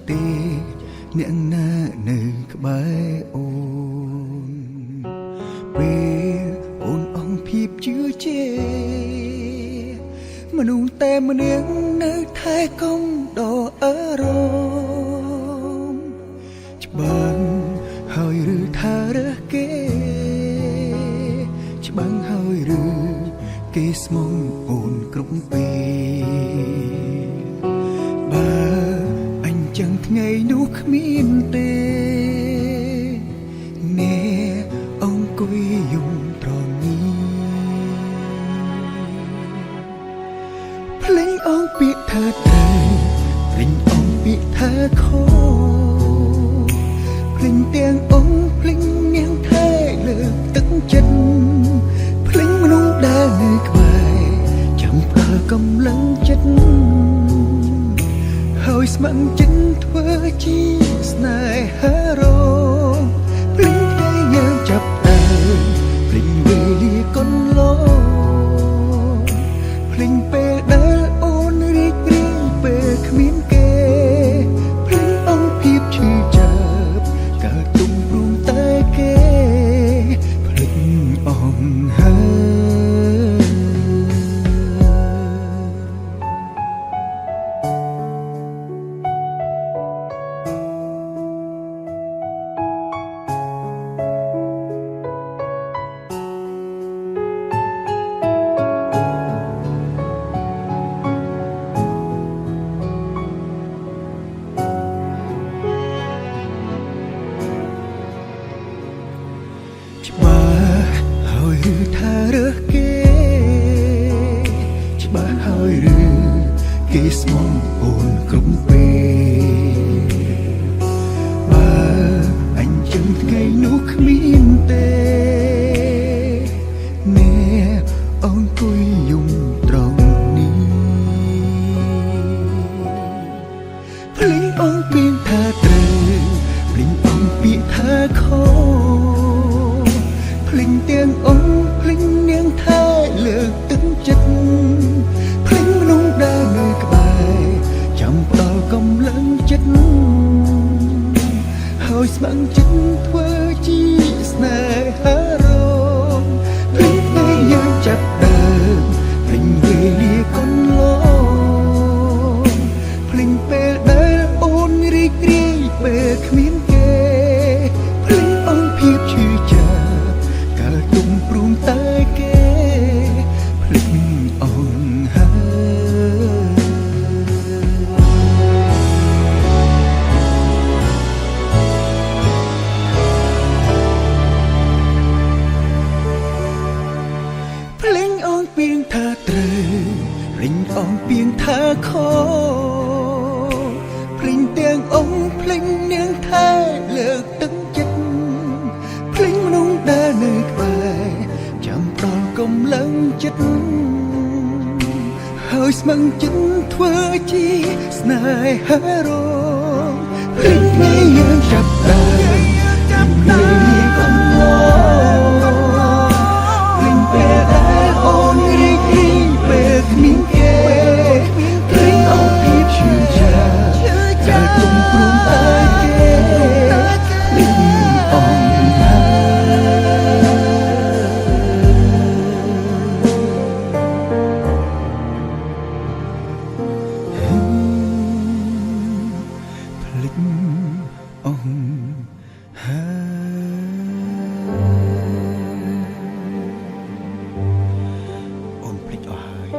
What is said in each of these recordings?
ទេអ្នកណានៅក្បែរអូនពេលអូនអងភាពជឿជាមនុស្សតែម្នាក់នៅថែកុំដល់អារម្មណ៍ច្បាំងហើយឬថារើសគេច្បាំងហើយឬគេស្មងអូនគ្រប់ពេលបើអញចឹងថ្ងៃនោះគ្មានទេណែអង្គុយយំត្រង់ភ្លេងអងពាក្យថាត្រូវភ្លេងអងពាក្យថាខុសភ្លេងទាំងអងភ្លេងនាងថែលើកទឹកចិត្តភ្លេងមនុស្សដែលនៅក្បែរចាំផ្ដល់កម្លាំងចិត្តហើយស្ម័គ្រចិត្តធ្វើជាស្នេហារងភ្លេងថ្ងៃយើងចាប់ដើមភ្លេងវេលាកន្លងភ្លេងពេលដែលអូនរីករាយពេលគ្មានគេភ្លេងអង្គភាពឈឺចាប់កើតទុំព្រមតែគេភ្លេងអង្គហើយច្បាស់ហើយឬថារើសគេច្បាស់ហើយឬគេស្មងអូនគ្រប់ពេលបើអញចឹងថ្ងៃនោះគ្មានទេណែអង្គុយយំត្រង់នេះភ្លេងអង្គពាក្យថាត្រូវភ្លេងអង្គពាក្យថាខុសភ្លេងទាំងអងភ្លេងនាងថែលើកទឹកចិត្តភ្លេងមនុស្សដែលនៅក្បែរចាំផ្ដល់កម្លាំងចិត្តហើយស្ម័គ្រចិត្តធ្វើជាស្នេហារងភ្លេងថ្ងៃយើងចាប់ដើមភ្លេងវេលាកន្លងភ្លេងពេលដែលអូនរីករាយពេលគ្មានគេភ្លេងអង្គភាពឈឺចាប់កាលទុំព្រមតែគេភ្លេងអង្គហើយភ្លេងអង្គពាក្យថាត្រូវភ្លេងអង្គពាក្យថាខុសភ្លេងទាំងអង្គភ្លេងនាងថែលើកទឹកចិត្តភ្លេងមនុស្សដែលនៅក្បែរចាំផ្ដល់កម្លាំងចិត្តហើយស្ម័គ្រចិត្តធ្វើជាស្នេហារងភ្លេងថ្ងៃយើងចាប់ដើមភ្លេងវេលាកន្លងភ្លេងពេលដែលអូនរីករាយពេលគ្មានគេភ្លេងអង្គភាពឈឺចាប់កាលទុំព្រមតែគេភ្លេងអង្គភ្លេចអង្គអូនភ្លេចអស់ហើយ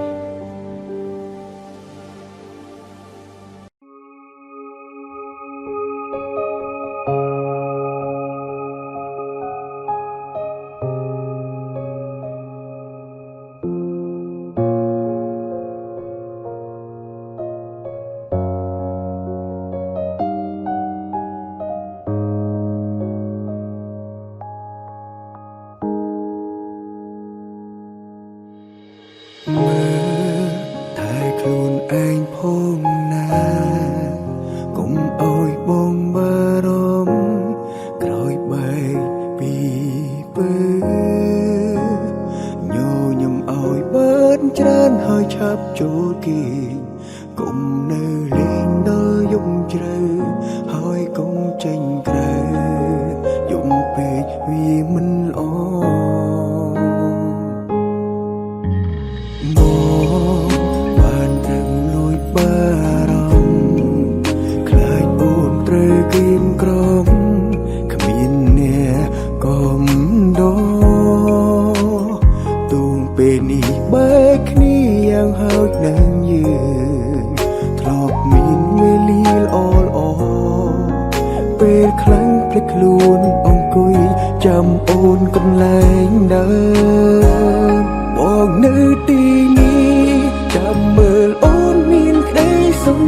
មើលតែខ្លួនឯងផងណាកុំអោយបងបារម្ភក្រោយបែកពីពើញញឹមអោយបើនច្រើនហើយឆាប់ចូលគេកុំនៅលេងដល់យប់ជ្រៅ ហើយកុំចេញក្រៅយំពេកវាមិនល្អមកបានត្រឹមលួចបារម្ភខ្លាចអូនត្រូវគៀមក្រំគ្មានអ្នកក៏ទូងពេលនេះបែកគ្នាយ៉ាងហើយនឹងយើងធ្លាប់មានវេលាល្អពេលខ្លាំងភ្លេចខ្លួនអង្គុយចាំអូនកន្លែងដើមមកនៅទីនេះចាំមើលអូនមានក្តីសុខ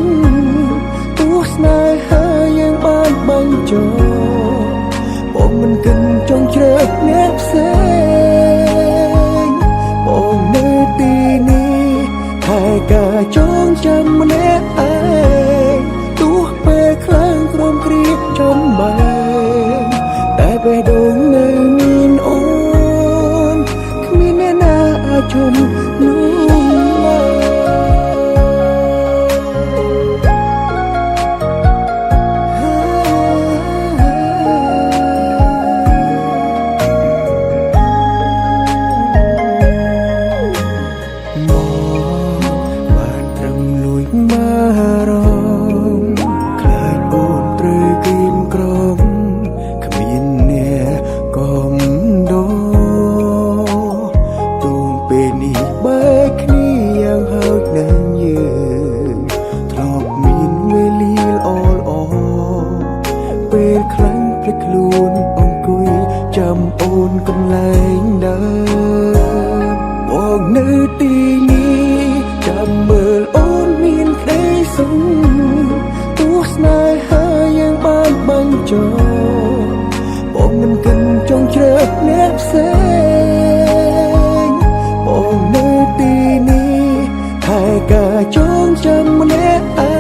ទោះស្នេហាយ៉ាងបានបាញ់ចោលបងមិនគិតចង់ជ្រើសអ្នកផ្សេងបងនៅទីនេះតែការចងចាំម្នាក់ឯងទោះពេលខ្លាំងក្រំគ្រាចំបែងតែបេះដូងនៅមានអូនគ្មានអ្នកណាអាចជុំនោះពេលខ្លាំងភ្លេចខ្លួនអង្គុយចាំអូនកន្លែងដើមមកនៅទីនេះចាំមើលអូនមានក្តីសុខទោះស្នេហាយ៉ាងបានបាញ់ចោលបងមិនគិតចង់ជ្រើសអ្នកផ្សេងបងនៅទីនេះតែការចងចាំម្នាក់ឯ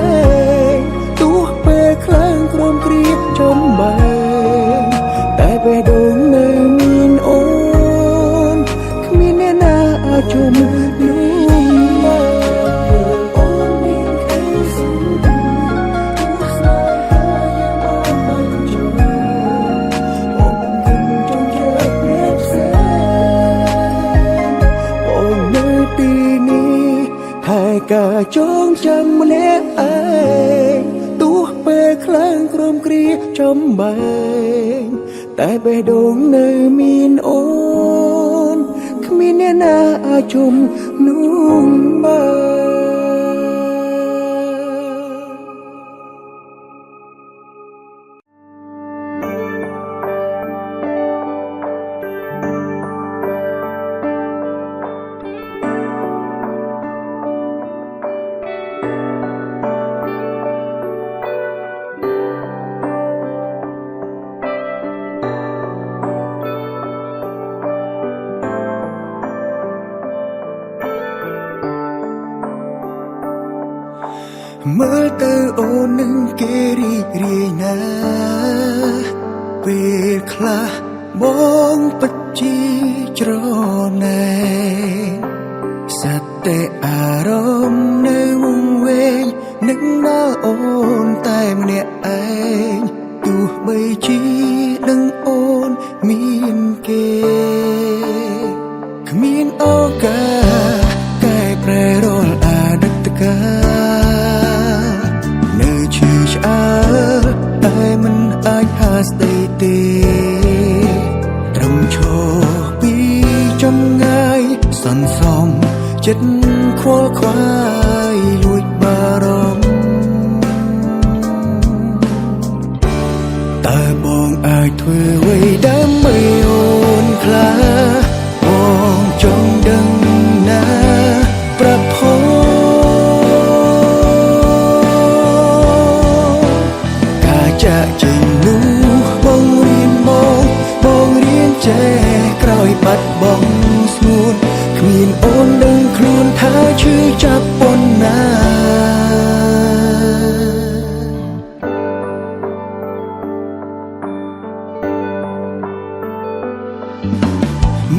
ងទោះពេលខ្លាំងក្រំគ្រាចំបែងតែបេះដូងនៅមានអូនគ្មានអ្នកណាអាចជុំនោះមកអូនមានក្តីសុខទោះស្នេហាយ៉ាងបានបាញ់ចោលបងមិនគិតចង់ជ្រើសអ្នកផ្សេងបងនៅទីនេះតែការចងចាំម្នាក់ឯងទោះពេលខ្លាំងក្រំគ្រាចំបែងតែបេះដូងនៅមានអូនគ្មានអ្នកណាអាចជុំនោះបានមើលទៅអូននឹងគេរីករាយណាស់ពេលខ្លះបងពិតជាច្រណែនសត្វតែអារម្មណ៍នៅវង្វេងនឹងដល់អូនតែម្នាក់ឯងទោះបីជាដឹងអូនមានគេគ្មានឱកាសកែប្រែរាល់អតីតកាលនៅឈឺឆ្អើរតែមិនអាចហាស្ដីទេត្រឹមឈរពីចម្ងាយសន្សំចិត្តខ្វល់ខ្វាយលួចបារម្ភតើបងអាចធ្វើអ្វីដើម្បីអូនខ្លះបងចង់ដឹងណាប្រាប់ផងការចាក់ចេញនោះបងរៀនបងរៀនចេះក្រោយបាត់បង់ស្ងួនគ្មានអូនដឹងខ្លួនថាឈឺចាប់ប៉ុណ្ណា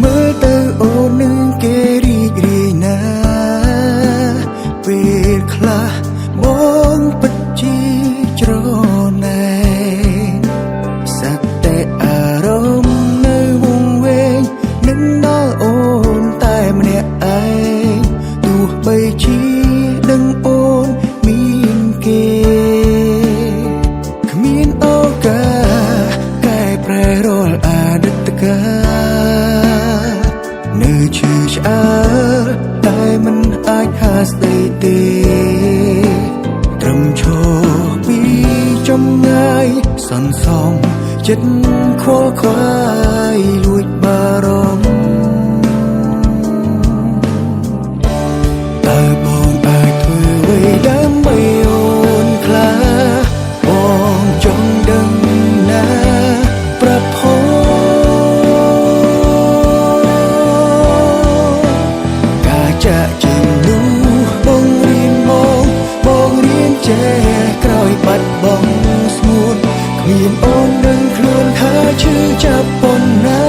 មើលទៅអូននឹងគេរីករាយណាស់ពេលខ្លះបងពិតជាច្រ នសំចិត្តខ្វល់ខ្វាយលួចបារម្ភតើបងអាចធ្វើអ្វីដើម្បីអូនខ្លាបងចង់ដឹងណាប្រាប់ផងការចាក់ចេញនោះបងរៀនមកបងរៀនចេះក្រោយបាត់បង់ស្ងួនគ្មានអូនដឹងខ្លួនថាឈឺចាប់ប៉ុណ្ណា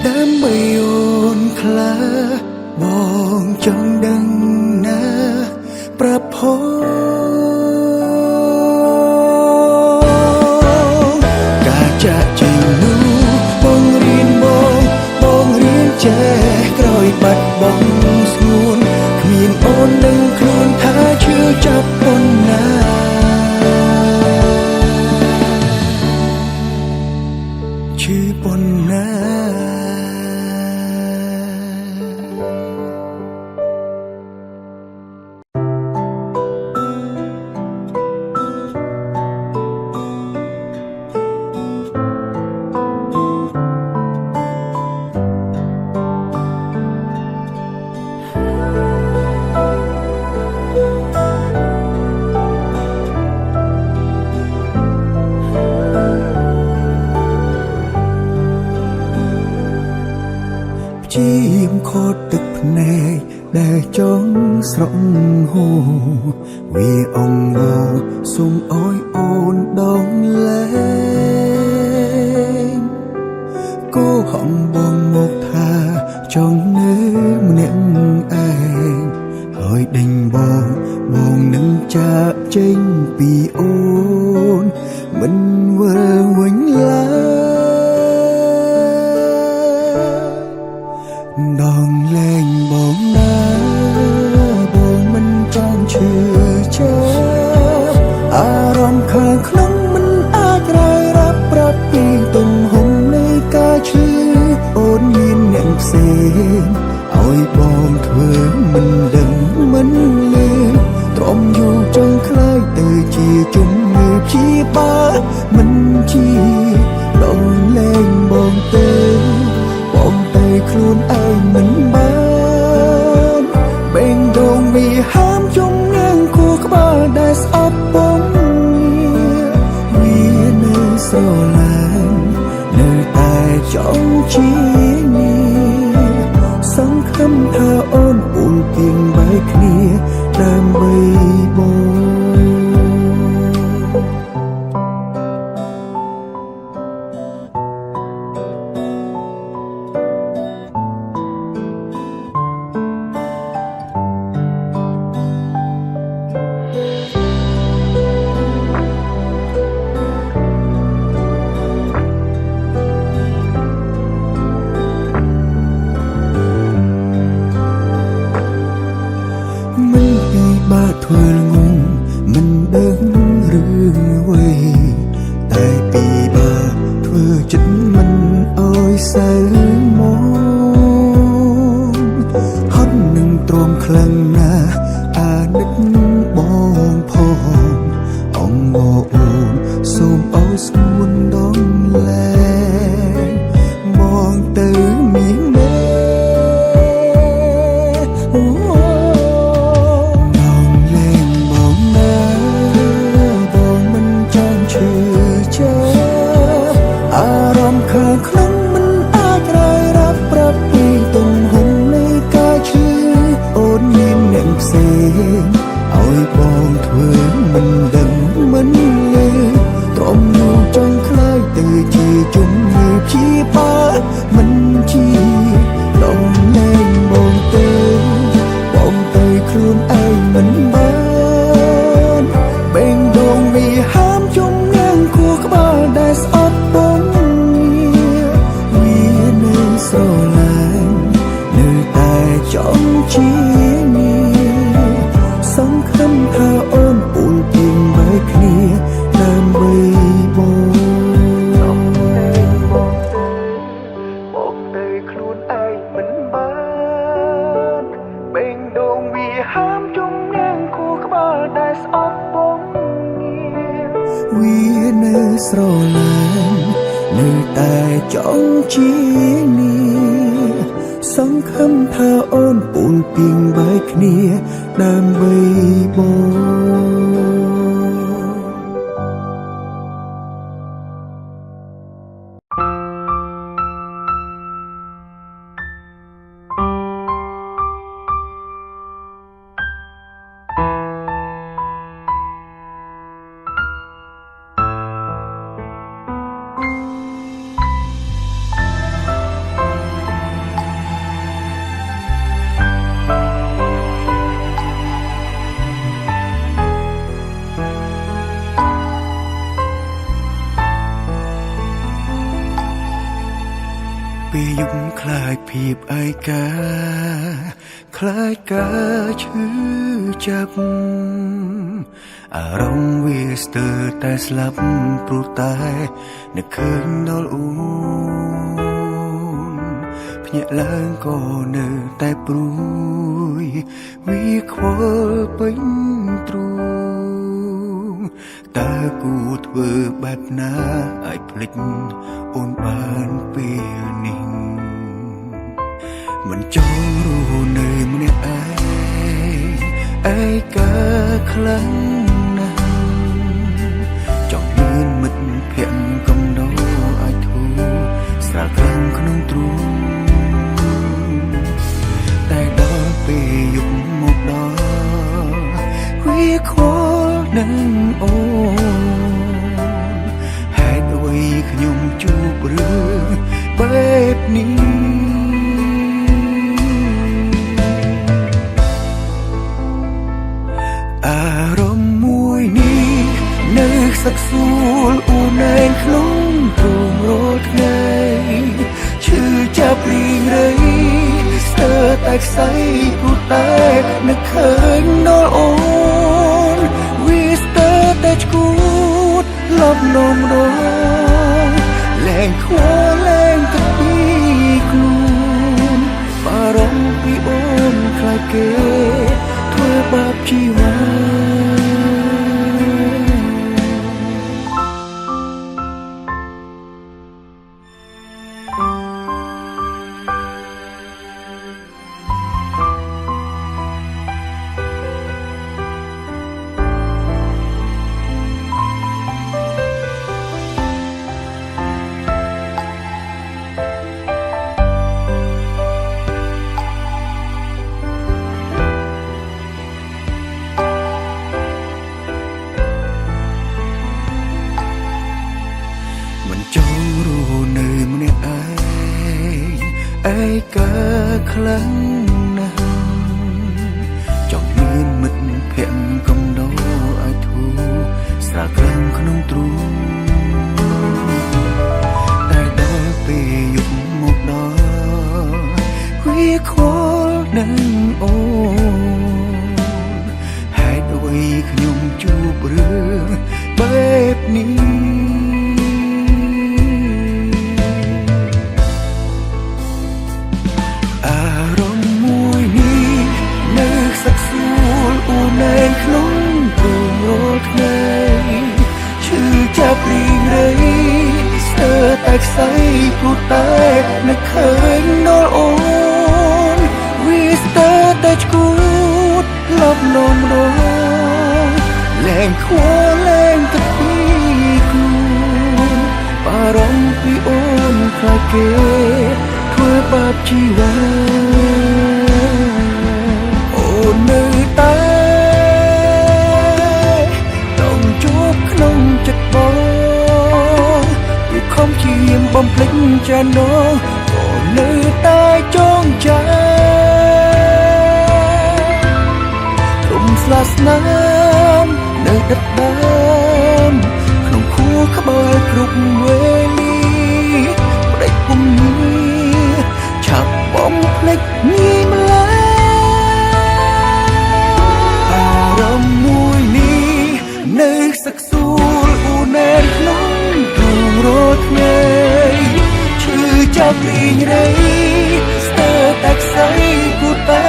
ដើម្បីអូនខ្លាបងចង់ដឹងណាប្រាប់ផងការចាក់ចេញនោះបងរៀនបងរៀនចេះក្រោយបាត់បង់ស្ងួនគ្មានអូនដឹងខ្លួនថាឈឺចាប់ប៉ុណ្ណាឈឺប៉ុណ្ណាជាមខត់ទឹកភ្នែកដែលចង់ស្រក់ហូរវាអង្វរសុំអោយអូនដងលែងគោហំបងមកថាចង់នៅម្នាក់ឯងហើយដេញបងនឹងចាកចេញពីអូនមិនវិលវិញឡើយដងលែងបងណាបងមិនចង់ឈឺចាប់អារម្មណ៍ខាងក្នុងមិនអាចរាយរាប់ប្រាប់ពីទំហំនៃការឈឺអូនមានអ្នកផ្សេងឲ្យបងធ្វើមិនដឹងមិនលឺទ្រាំយូរចង់ខ្លាយទៅជាជំងឺព្យាបាលមិនជាដងលែងបងទេបងតែខ្លួនឯងមិនបានបេងដូងវាហាមជុំញ៉ាំងខួរក្បាលដែលស្អប់បងវានៅស្រឡាញ់នៅតែចង់ជាសង្ឃឹមថាអូនពូនទៀងបែកគ្នាដើម្បីបងបាក់ធ្វើងងមិនដឹងរឿងអ្វីតែពីបាធ្វើចិត្តមិនអោយសៅមកហត់នឹងទ្រាំខ្លាំងណាស់អាណិតបងផងអងអូនសូមអោយស្ងួនដងលែងមកទៅមានមេក្នុងមិនអាចរាយរាប់ប្រាប់ពីទំហំនៃការឈឺអូនមានអ្នកផ្សេងឲ្យបងធ្វើមិនដឹងមិនលឺទ្រាំយូរចង់ខ្លាយទៅជាជំងឺព្យាបាលមិនជាដងលែងបងទេបងទៅខ្លួនឯងមិនបានបេងដូងវាហាមជុំញ៉ាំងខួរក្បាលដែលស្អប់បង នៅតែចង់ជានេះសង្ឃឹមថាអូនពូនពីងបែកគ្នាដើម្បីបង ពេលយប់คล้ายភាពឯកាคล้ายការឈឺចាប់អារម្មណ៍វាស្ទើរតែស្លាប់ព្រោះតែនឹកឃើញដល់អូនភ្ញាក់ឡើងក៏នៅតែព្រួយវាខ្វល់ពេញទ្រូងតើគួរធ្វើបែបណាឲ្យភ្លេចអូនបានពេលនេះមិនចង់រស់នៅម្នាក់ឯកាខ្លាំងណាស់ចង់មានមិត្តភក្តិកំណោឲ្យធូរស្រាលក្រំក្នុងទ្រូងតែដល់ពេលយប់មកដល់វាខ្វល់នឹងអូនហេតុអ្វីខ្ញុំជួបរឿងបែបនេះអារម្មណ៍មួយនេះនៅសឹកសួលអ៊ូនែងក្នុងទ្រូងរាល់ថ្ងៃឈឺចាប់រីងរៃស្ទើរតែខ្សែព្រោះតែនឹកឃើញដល់អូនវាស្ទើរតែឈួតលប់នំរងលែងខ្វល់លែងគិតពីខ្លួនបារម្ភពីអូនខ្លាចគេធ្វើបាបជីវិតចង់រស់នៅម្នាក់ឯកាខ្លាំងណាស់ចង់មានមិត្តភក្តិកំណោឲ្យធូរស្រាលក្រំក្នុងទ្រូងតែដល់ពេលយប់មកដល់វាខ្វល់នឹងអូនហេតុអ្វីខ្ញុំជួបរឿងបែបនេះក្នុងទ្រូងរាល់ថ្ងៃឈឺចាប់រីងរៃស្ទើរតែខ្សែព្រោះតែនឹកឃើញដល់អូនវាស្ទើរតែឈួតលប់នំរងលែងខ្វល់លែងគិតពីខ្លួនបារម្ភពីអូនខ្លាចគេធ្វើបាបជីវិតអូននៅតែក្នុងចិត្តបងព្រោះខំព្យាយាមបំភ្លេចចានងក៏នៅតែចងចាំគុំស្លាស្នាមនៅដិតដើមក្នុងខួរក្បែរគ្រប់វេលាប្តេជ្ញាពុំងារឆាប់បំភ្លេចងាយម្ល៉េះអារម្មណ៍មួយនេះនៅសឹកសួលអ៊ូនែនក្នុងទ្រូងរាល់ថ្ងៃឈឺចាប់រីងរៃស្ទើរតែខ្សែព្រោះតែ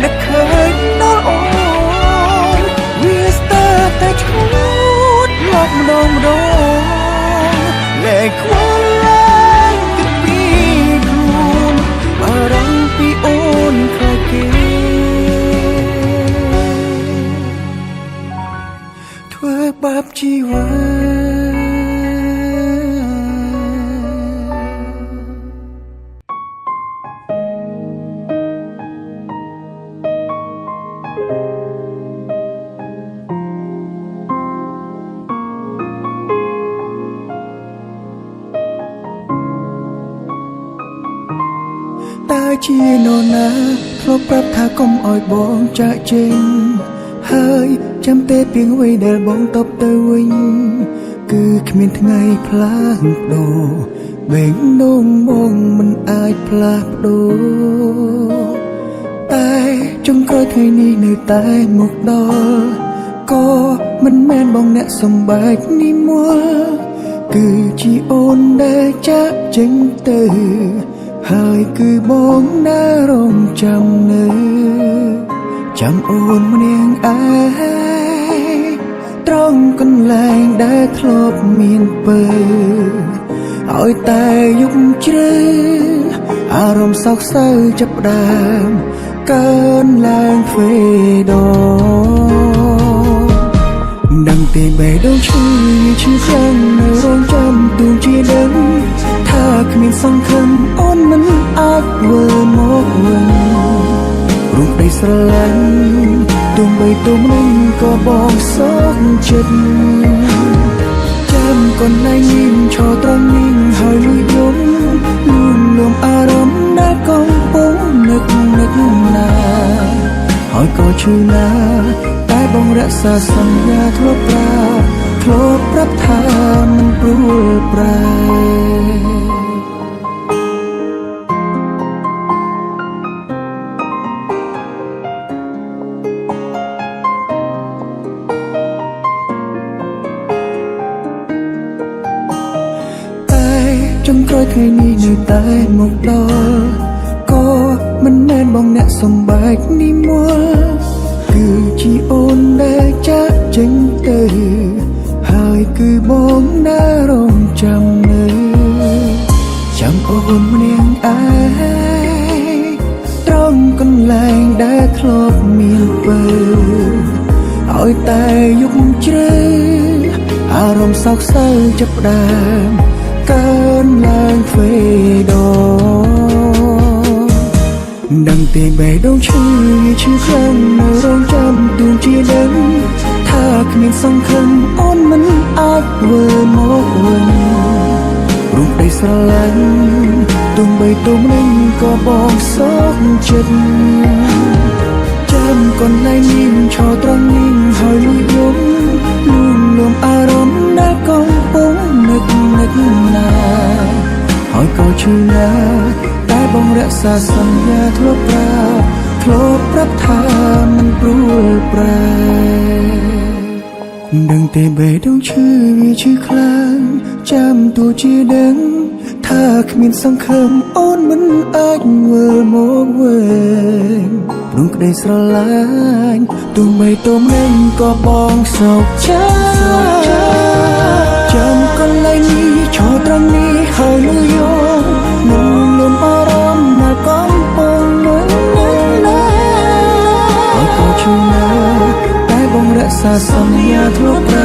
នឹកឃើញដល់អូនវាស្ទើរតែឈួតលប់ម្ដងលែង តែជានរណាធ្លាប់ប្រាប់ថាកុំអោយបងចាក់ចេញហើយចាំទេពីងអ្វីដែលបងតបទៅវិញគឺគ្មានថ្ងៃផ្លាស់ប្ដូរបេងដូងបងមិនអាចផ្លាស់ប្ដូរតែចុងក្រោយថ្ងៃនេះនៅតែមកដល់ក៏មិនមែនបងអ្នកសំបែកនិមលគឺជាអូនដែលចាក់ចេញទៅហើយគឺបងដែលរងចាំនៅចាំអូនម្នាក់ឯងត្រង់កន្លែងដែលធ្លាប់មានពើឲ្យតែយប់ជ្រៅអារម្មណ៍សោកសៅចាប់ផ្ដើមកើនឡើងទ្វេដងដឹងទេបេះដូងឈឺខ្លាំងនៅរងចាំទូជាដឹងថាគ្មានសង្ឃឹមអូនមិនអាចវិលមកវិញរូបដីស្រឡាញ់ទុំបីទុំនឹងក៏បងសោកចិត្តចាំកន្លែងនេះឈរត្រង់នេះហើយលួចយំលួងលំអារម្មណ៍ដែលកំពុងនឹកណាហើយក៏ឈឺណាតែបងរក្សាសន្យាធ្លាប់ប្រាប់ថាមិនព្រួលប្រែចុងក្រោយថ្ងៃនេះនៅតែមកដល់ក៏មិនមែនបងអ្នកសំបែកនិមលគឺជាអូនដែលចាក់ចេញទៅហើយគឺបងដែលរងចាំនៅចាំអូនម្នាក់ឯងត្រង់កន្លែងដែលធ្លាប់មានពើឲ្យតែយប់ជ្រៅអារម្មណ៍សោកសៅចាប់ផ្ដើមកើនឡើងទ្វេដងដឹងទេបេះដូងឈឺខ្លាំងនៅរងចាំទូជាដឹងថាគ្មានសង្ឃឹមអូនមិនអាចវិលមកវិញរូបដីស្រឡាញ់ទុំបីទុំនឹងក៏បងសោកចិត្តចាំកន្លែងនេះឈរត្រង់នេះហើយលួចយំលួងលំអារម្មណ៍ដែលកំពុងនឹកណាហើយក៏ឈឺណាតែបងរក្សាសន្យាធ្លាប់ប្រាប់ថាមិនព្រួលប្រែដឹងទេបេះដូងឈឺខ្លាំងចាំទូជាដឹងថាគ្មានសង្ឃឹមអូនមិនអាចវិលមកវិញព្រោះក្តីស្រឡាញ់ទុំបីទុំនឹងក៏បងសោកចាំកន្លែងនេះឈរត្រង់នេះហើយលឺយោនឹងលំអារម្មណ៍ដែលកំពុងនឹកណាហើយក៏ឈឺណាស់តែបងរក្សាសន្យាធ្លាប់